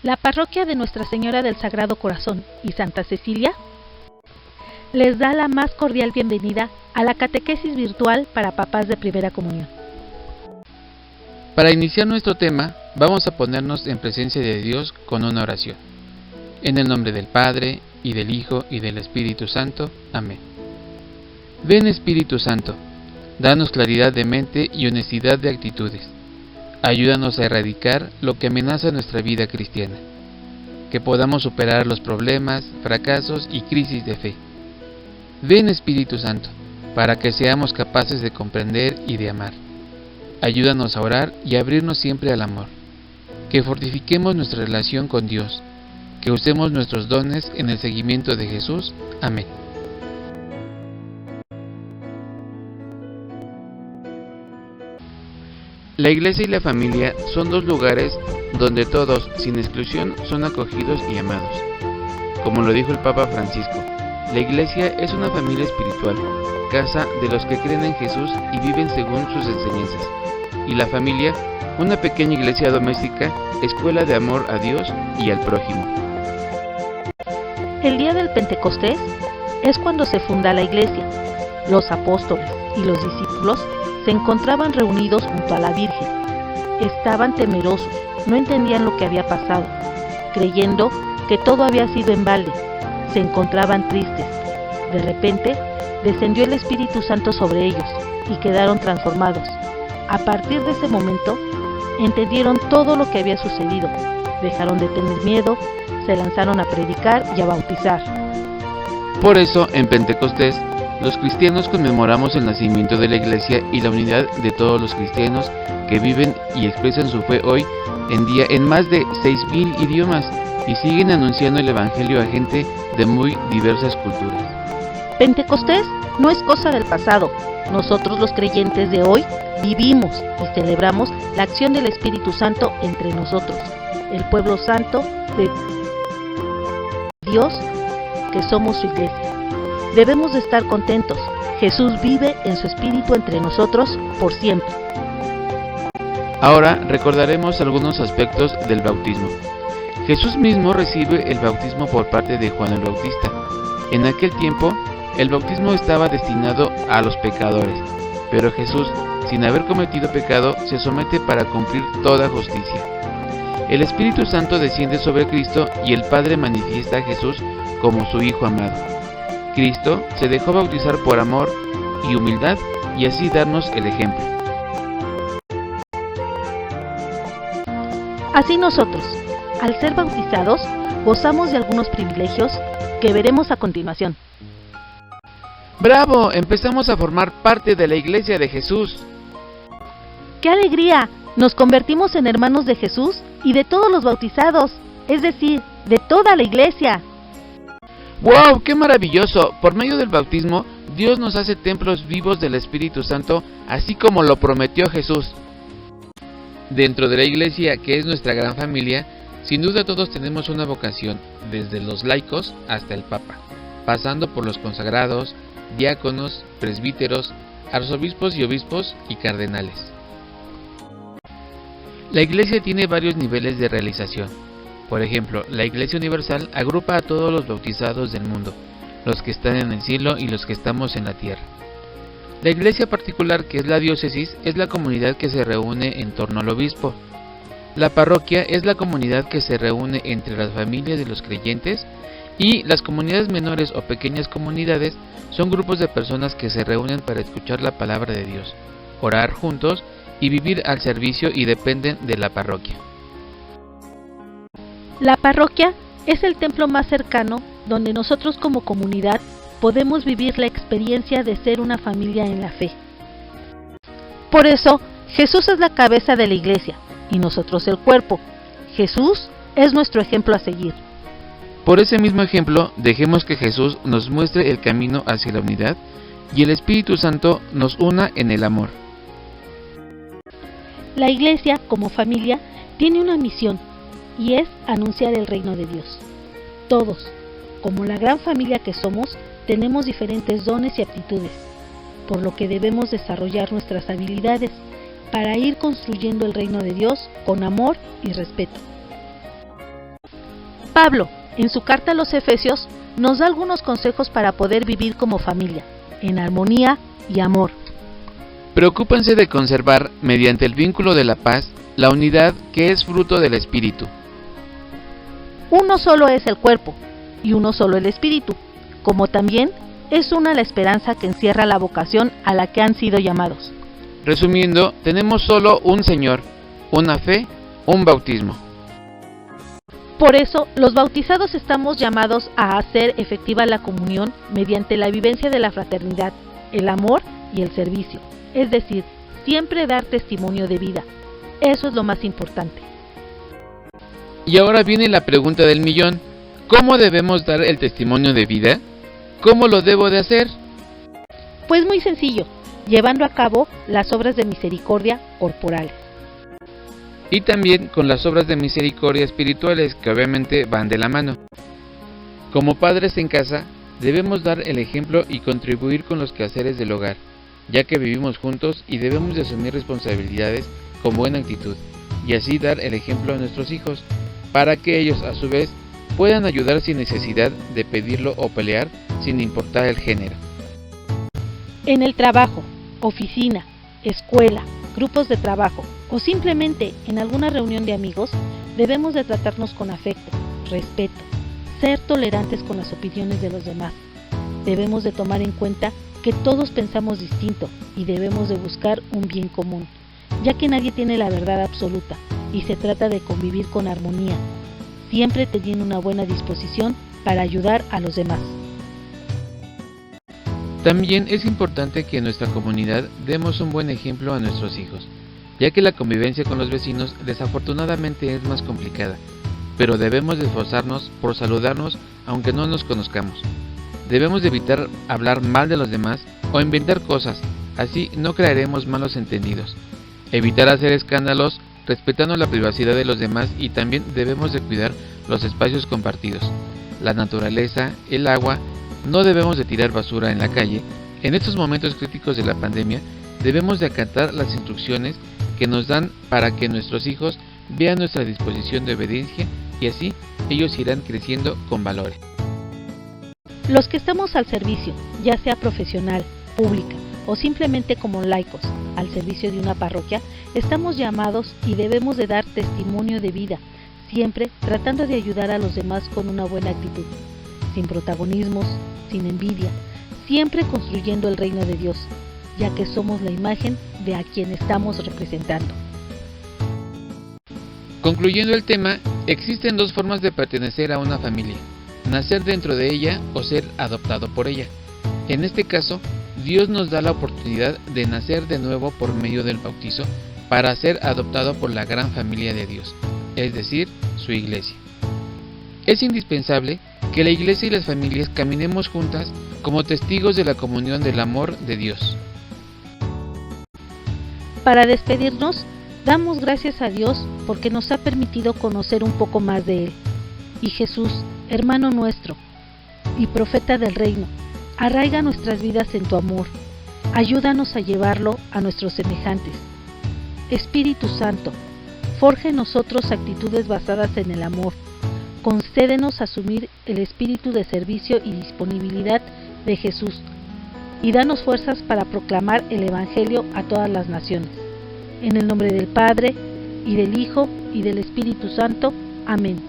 La parroquia de Nuestra Señora del Sagrado Corazón y Santa Cecilia les da la más cordial bienvenida a la catequesis virtual para papás de primera comunión. Para iniciar nuestro tema, vamos a ponernos en presencia de Dios con una oración. En el nombre del Padre, y del Hijo, y del Espíritu Santo. Amén. Ven Espíritu Santo, danos claridad de mente y honestidad de actitudes. Ayúdanos a erradicar lo que amenaza nuestra vida cristiana. Que podamos superar los problemas, fracasos y crisis de fe. Ven Espíritu Santo, para que seamos capaces de comprender y de amar. Ayúdanos a orar y a abrirnos siempre al amor. Que fortifiquemos nuestra relación con Dios. Que usemos nuestros dones en el seguimiento de Jesús. Amén. La iglesia y la familia son dos lugares donde todos, sin exclusión, son acogidos y amados. Como lo dijo el Papa Francisco, la iglesia es una familia espiritual, casa de los que creen en Jesús y viven según sus enseñanzas. Y la familia, una pequeña iglesia doméstica, escuela de amor a Dios y al prójimo. El día del Pentecostés es cuando se funda la iglesia. Los apóstoles y los discípulos se encontraban reunidos junto a la Virgen. Estaban temerosos, no entendían lo que había pasado, creyendo que todo había sido en balde. Se encontraban tristes. De repente, descendió el Espíritu Santo sobre ellos y quedaron transformados. A partir de ese momento, entendieron todo lo que había sucedido. Dejaron de tener miedo, se lanzaron a predicar y a bautizar. Por eso, en Pentecostés, los cristianos conmemoramos el nacimiento de la Iglesia y la unidad de todos los cristianos que viven y expresan su fe hoy en día en más de 6,000 idiomas y siguen anunciando el Evangelio a gente de muy diversas culturas. Pentecostés no es cosa del pasado. Nosotros los creyentes de hoy vivimos y celebramos la acción del Espíritu Santo entre nosotros, el pueblo santo de Dios que somos su iglesia. Debemos de estar contentos. Jesús vive en su espíritu entre nosotros por siempre. Ahora recordaremos algunos aspectos del bautismo. Jesús mismo recibe el bautismo por parte de Juan el Bautista. En aquel tiempo, el bautismo estaba destinado a los pecadores, pero Jesús, sin haber cometido pecado, se somete para cumplir toda justicia. El Espíritu Santo desciende sobre Cristo y el Padre manifiesta a Jesús como su Hijo amado. Cristo se dejó bautizar por amor y humildad y así darnos el ejemplo. Así nosotros, al ser bautizados, gozamos de algunos privilegios que veremos a continuación. ¡Bravo! Empezamos a formar parte de la Iglesia de Jesús. ¡Qué alegría! Nos convertimos en hermanos de Jesús y de todos los bautizados, es decir, de toda la Iglesia. ¡Wow! ¡Qué maravilloso! Por medio del bautismo, Dios nos hace templos vivos del Espíritu Santo, así como lo prometió Jesús. Dentro de la Iglesia, que es nuestra gran familia, sin duda todos tenemos una vocación, desde los laicos hasta el Papa, pasando por los consagrados, diáconos, presbíteros, arzobispos y obispos y cardenales. La Iglesia tiene varios niveles de realización. Por ejemplo, la Iglesia Universal agrupa a todos los bautizados del mundo, los que están en el cielo y los que estamos en la tierra. La Iglesia particular, que es la diócesis, es la comunidad que se reúne en torno al obispo. La parroquia es la comunidad que se reúne entre las familias de los creyentes y las comunidades menores o pequeñas comunidades son grupos de personas que se reúnen para escuchar la palabra de Dios, orar juntos y vivir al servicio y dependen de la parroquia. La parroquia es el templo más cercano donde nosotros como comunidad podemos vivir la experiencia de ser una familia en la fe. Por eso, Jesús es la cabeza de la iglesia y nosotros el cuerpo. Jesús es nuestro ejemplo a seguir. Por ese mismo ejemplo, dejemos que Jesús nos muestre el camino hacia la unidad y el Espíritu Santo nos una en el amor. La iglesia, como familia, tiene una misión y es anunciar el reino de Dios. Todos, como la gran familia que somos, tenemos diferentes dones y aptitudes, por lo que debemos desarrollar nuestras habilidades para ir construyendo el reino de Dios con amor y respeto. Pablo, en su carta a los Efesios, nos da algunos consejos para poder vivir como familia, en armonía y amor. Preocúpense de conservar, mediante el vínculo de la paz, la unidad que es fruto del Espíritu. Uno solo es el cuerpo, y uno solo el Espíritu, como también es una la esperanza que encierra la vocación a la que han sido llamados. Resumiendo, tenemos solo un Señor, una fe, un bautismo. Por eso, los bautizados estamos llamados a hacer efectiva la comunión mediante la vivencia de la fraternidad, el amor y el servicio, es decir, siempre dar testimonio de vida. Eso es lo más importante. Y ahora viene la pregunta del millón: ¿cómo debemos dar el testimonio de vida? ¿Cómo lo debo de hacer? Pues muy sencillo, llevando a cabo las obras de misericordia corporales. Y también con las obras de misericordia espirituales, que obviamente van de la mano. Como padres en casa, debemos dar el ejemplo y contribuir con los quehaceres del hogar, ya que vivimos juntos y debemos de asumir responsabilidades con buena actitud, y así dar el ejemplo a nuestros hijos, para que ellos a su vez puedan ayudar sin necesidad de pedirlo o pelear, sin importar el género. En el trabajo, oficina, escuela, grupos de trabajo o simplemente en alguna reunión de amigos, debemos de tratarnos con afecto, respeto, ser tolerantes con las opiniones de los demás. Debemos de tomar en cuenta que todos pensamos distinto y debemos de buscar un bien común, ya que nadie tiene la verdad absoluta y se trata de convivir con armonía, siempre teniendo una buena disposición para ayudar a los demás. También es importante que en nuestra comunidad demos un buen ejemplo a nuestros hijos, ya que la convivencia con los vecinos desafortunadamente es más complicada, pero debemos de esforzarnos por saludarnos aunque no nos conozcamos. Debemos de evitar hablar mal de los demás o inventar cosas, así no crearemos malos entendidos. Evitar hacer escándalos, respetando la privacidad de los demás, y también debemos de cuidar los espacios compartidos, la naturaleza, el agua. No debemos de tirar basura en la calle. En estos momentos críticos de la pandemia, debemos de acatar las instrucciones que nos dan para que nuestros hijos vean nuestra disposición de obediencia y así ellos irán creciendo con valores. Los que estamos al servicio, ya sea profesional, pública o simplemente como laicos al servicio de una parroquia, estamos llamados y debemos de dar testimonio de vida, siempre tratando de ayudar a los demás con una buena actitud, sin protagonismos, sin envidia, siempre construyendo el reino de Dios, ya que somos la imagen de a quien estamos representando. Concluyendo el tema, existen dos formas de pertenecer a una familia: nacer dentro de ella o ser adoptado por ella. En este caso, Dios nos da la oportunidad de nacer de nuevo por medio del bautizo para ser adoptado por la gran familia de Dios, es decir, su iglesia. Es indispensable que la iglesia y las familias caminemos juntas como testigos de la comunión del amor de Dios. Para despedirnos, damos gracias a Dios porque nos ha permitido conocer un poco más de Él. Y Jesús, hermano nuestro y profeta del reino, arraiga nuestras vidas en tu amor. Ayúdanos a llevarlo a nuestros semejantes. Espíritu Santo, forja en nosotros actitudes basadas en el amor. Concédenos asumir el espíritu de servicio y disponibilidad de Jesús, y danos fuerzas para proclamar el Evangelio a todas las naciones. En el nombre del Padre, y del Hijo, y del Espíritu Santo. Amén.